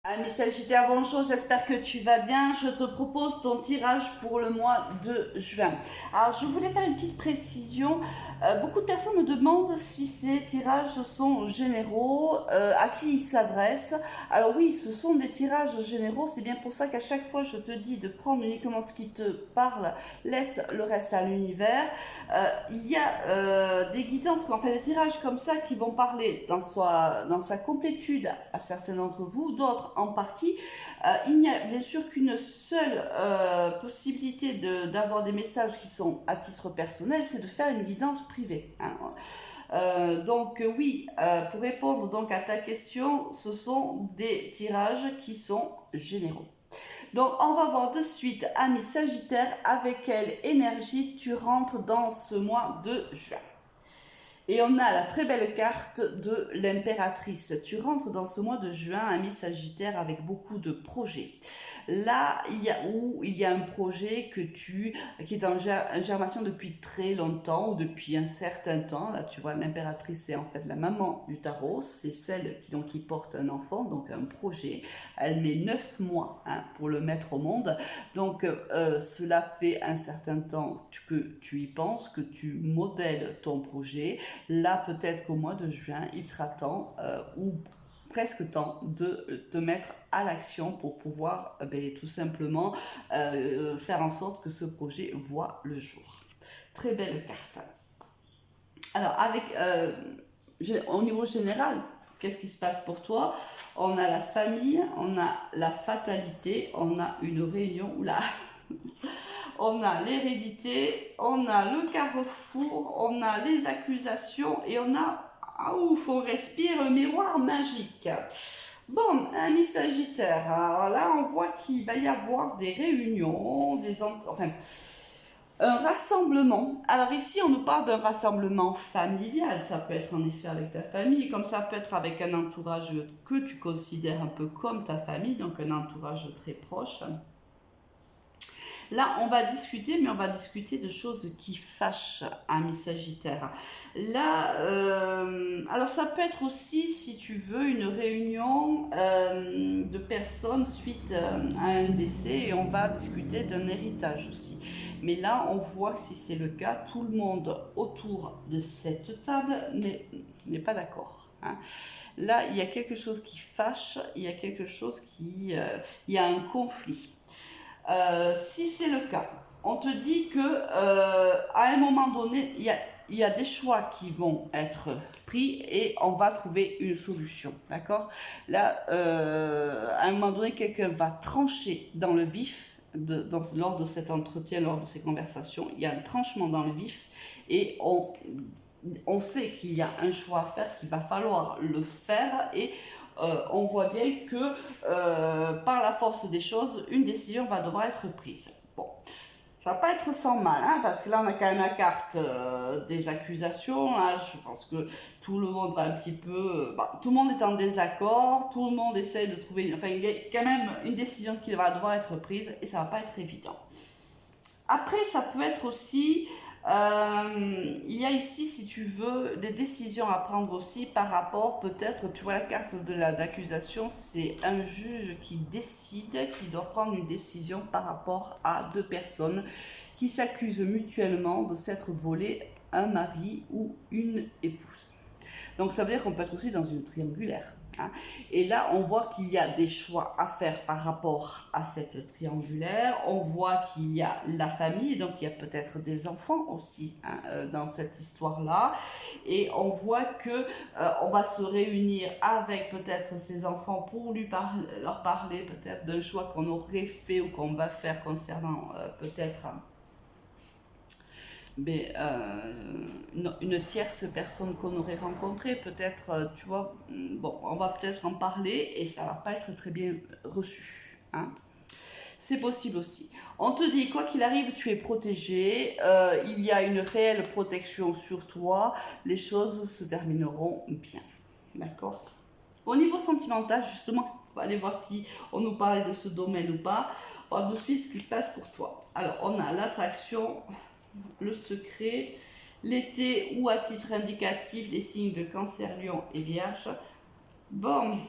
Amis Sagittaire, bonjour, j'espère que tu vas bien. Je te propose ton tirage pour le mois de juin. Alors, je voulais faire une petite précision. Beaucoup de personnes me demandent si ces tirages sont généraux, à qui ils s'adressent. Alors oui, ce sont des tirages généraux. C'est bien pour ça qu'à chaque fois, je te dis de prendre uniquement ce qui te parle, laisse le reste à l'univers. Il y a des guidances, enfin des tirages comme ça qui vont parler dans sa complétude à certains d'entre vous, d'autres en partie. Il n'y a bien sûr qu'une seule possibilité d'avoir des messages qui sont à titre personnel, c'est de faire une guidance privée. Hein. Oui, pour répondre donc à ta question, ce sont des tirages qui sont généraux. Donc on va voir de suite, ami Sagittaire, avec quelle énergie tu rentres dans ce mois de juin. Et on a la très belle carte de l'impératrice. Tu rentres dans ce mois de juin, ami Sagittaire, avec beaucoup de projets. Là, il y a un projet qui est en germation depuis très longtemps ou depuis un certain temps. Là, tu vois, l'impératrice, c'est en fait la maman du tarot. C'est celle qui porte un enfant, donc un projet. Elle met 9 mois pour le mettre au monde. Donc, cela fait un certain temps que tu y penses, que tu modèles ton projet. Là, peut-être qu'au mois de juin, il sera temps ou presque temps de te mettre à l'action pour pouvoir tout simplement faire en sorte que ce projet voit le jour. Très belle carte. Alors, au niveau général, qu'est-ce qui se passe pour toi? On a la famille, on a la fatalité, on a une réunion, oula, on a l'hérédité, on a le carrefour, on a les accusations et on a, ouf, on respire un miroir magique. Bon, ami Sagittaire, alors là on voit qu'il va y avoir des réunions, un rassemblement. Alors ici on nous parle d'un rassemblement familial, ça peut être en effet avec ta famille, comme ça peut être avec un entourage que tu considères un peu comme ta famille, donc un entourage très proche. Là, on va discuter, mais on va discuter de choses qui fâchent, ami Sagittaire. Là, alors ça peut être aussi, si tu veux, une réunion de personnes suite à un décès et on va discuter d'un héritage aussi. Mais là, on voit que si c'est le cas, tout le monde autour de cette table n'est pas d'accord. Hein. Là, il y a quelque chose qui fâche, il y a quelque chose il y a un conflit. Si c'est le cas, on te dit que à un moment donné, il y a des choix qui vont être pris et on va trouver une solution, d'accord? Là, à un moment donné, quelqu'un va trancher dans le vif lors de cet entretien, lors de ces conversations. Il y a un tranchement dans le vif et on sait qu'il y a un choix à faire, qu'il va falloir le faire et on voit bien que par la force des choses, une décision va devoir être prise. Bon, ça va pas être sans mal, hein, parce que là on a quand même la carte des accusations. Là, je pense que tout le monde va un petit peu, tout le monde est en désaccord, tout le monde essaie de trouver, enfin il y a quand même une décision qui va devoir être prise et ça va pas être évident. Après, ça peut être aussi, il y a ici, si tu veux, des décisions à prendre aussi par rapport, peut-être, tu vois la carte de l'accusation, c'est un juge qui décide, qui doit prendre une décision par rapport à deux personnes qui s'accusent mutuellement de s'être volé un mari ou une épouse. Donc ça veut dire qu'on peut être aussi dans une triangulaire. Hein. Et là, on voit qu'il y a des choix à faire par rapport à cette triangulaire. On voit qu'il y a la famille, donc il y a peut-être des enfants aussi dans cette histoire-là. Et on voit que on va se réunir avec peut-être ces enfants pour leur parler peut-être d'un choix qu'on aurait fait ou qu'on va faire concernant peut-être une tierce personne qu'on aurait rencontrée, peut-être, tu vois, bon, on va peut-être en parler et ça va pas être très bien reçu. Hein. C'est possible aussi. On te dit, quoi qu'il arrive, tu es protégé, il y a une réelle protection sur toi, les choses se termineront bien. D'accord? Au niveau sentimental, justement, on va aller voir si on nous parlait de ce domaine ou pas. On va voir de suite ce qui se passe pour toi. Alors, on a l'attraction, le secret, l'été ou à titre indicatif les signes de Cancer, Lion et Vierge. Bon,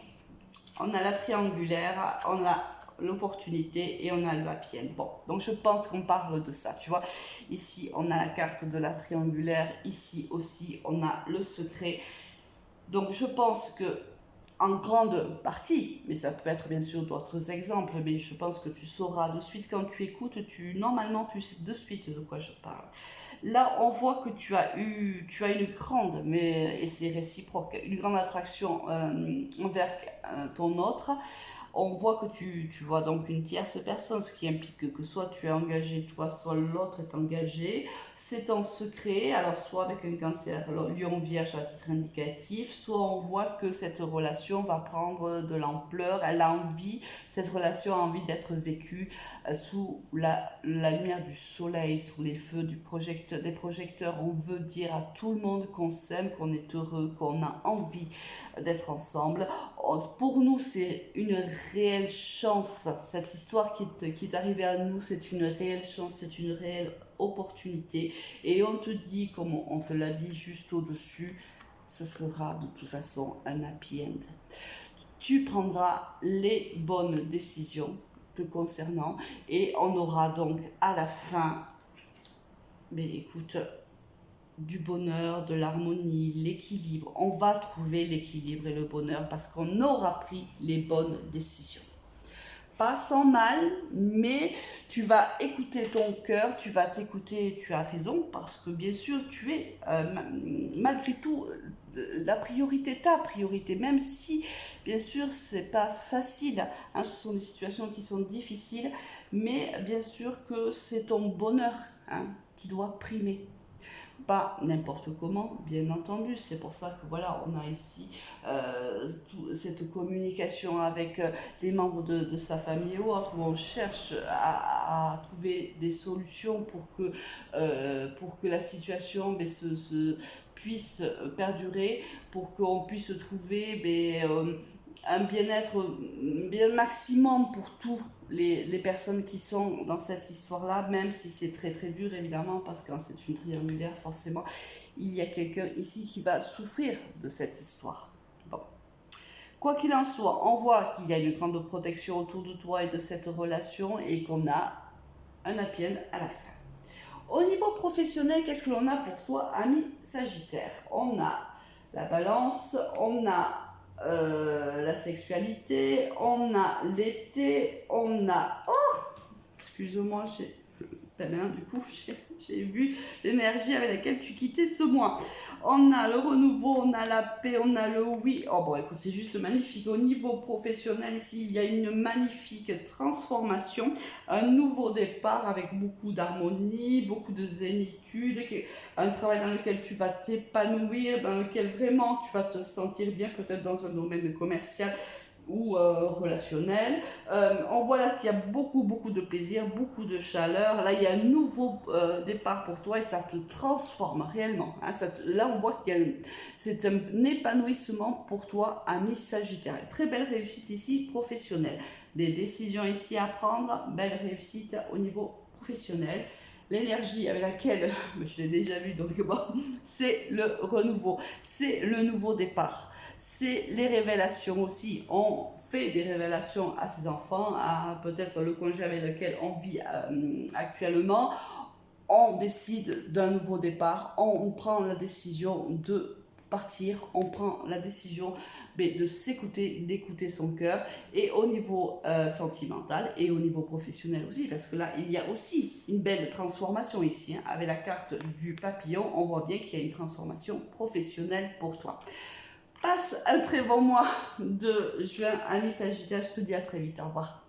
on a la triangulaire, on a l'opportunité et on a le happy end. Bon, donc je pense qu'on parle de ça, tu vois. Ici, on a la carte de la triangulaire. Ici aussi, on a le secret. Donc je pense que en grande partie, mais ça peut être bien sûr d'autres exemples, mais je pense que tu sauras de suite quand tu écoutes, normalement tu sais de suite de quoi je parle. Là, on voit que tu as une grande, et c'est réciproque, une grande attraction envers ton autre. On voit que tu vois donc une tierce personne, ce qui implique que soit tu es engagé, toi, soit l'autre est engagé. C'est en secret, alors soit avec un cancer, lion vierge à titre indicatif, soit on voit que cette relation va prendre de l'ampleur, cette relation a envie d'être vécue sous la lumière du soleil, sous les feux des projecteurs. On veut dire à tout le monde qu'on s'aime, qu'on est heureux, qu'on a envie d'être ensemble. Pour nous, c'est une réelle chance. Cette histoire qui est arrivée à nous, c'est une réelle chance, c'est une réelle opportunité. Et on te dit, comme on te l'a dit juste au-dessus, ça sera de toute façon un happy end. Tu prendras les bonnes décisions te concernant et on aura donc à la fin, mais écoute, du bonheur, de l'harmonie, l'équilibre. On va trouver l'équilibre et le bonheur parce qu'on aura pris les bonnes décisions. Pas sans mal, mais tu vas écouter ton cœur, tu vas t'écouter, tu as raison, parce que bien sûr, tu es malgré tout la priorité, ta priorité, même si, bien sûr, c'est pas facile, hein, ce sont des situations qui sont difficiles, mais bien sûr que c'est ton bonheur, hein, qui doit primer. Pas n'importe comment, bien entendu. C'est pour ça que voilà, on a ici cette communication avec les membres de sa famille ou autre, où on cherche à trouver des solutions pour que la situation puisse perdurer, pour qu'on puisse trouver un bien-être bien maximum pour tous les personnes qui sont dans cette histoire-là, même si c'est très très dur évidemment, parce que c'est une triangulaire, forcément, il y a quelqu'un ici qui va souffrir de cette histoire. Bon. Quoi qu'il en soit, on voit qu'il y a une grande protection autour de toi et de cette relation et qu'on a un happy end à la fin. Au niveau professionnel, qu'est-ce que l'on a pour toi, ami Sagittaire? On a la balance, on a la sexualité, on a l'été, on a... Oh, excuse-moi, du coup, j'ai vu l'énergie avec laquelle tu quittais ce mois. On a le renouveau, on a la paix, on a le oui. Oh bon, écoute, c'est juste magnifique. Au niveau professionnel, ici, il y a une magnifique transformation, un nouveau départ avec beaucoup d'harmonie, beaucoup de zénitude, un travail dans lequel tu vas t'épanouir, dans lequel vraiment tu vas te sentir bien, peut-être dans un domaine commercial ou relationnel. On voit là qu'il y a beaucoup de plaisir, beaucoup de chaleur. Là, il y a un nouveau départ pour toi et ça te transforme réellement. Hein, là, on voit que c'est un épanouissement pour toi, ami Sagittaire. Très belle réussite ici, professionnelle. Des décisions ici à prendre, belle réussite au niveau professionnel. L'énergie avec laquelle, je l'ai déjà vu, donc bon, c'est le renouveau, c'est le nouveau départ. C'est les révélations aussi. On fait des révélations à ses enfants, à peut-être le conjoint avec lequel on vit actuellement. On décide d'un nouveau départ, on prend la décision de partir, on prend la décision de s'écouter, d'écouter son cœur, et au niveau sentimental et au niveau professionnel aussi, parce que là il y a aussi une belle transformation ici, hein. Avec la carte du papillon, on voit bien qu'il y a une transformation professionnelle pour toi. Passe un très bon mois de juin, ami Sagittaire, je te dis à très vite, au revoir.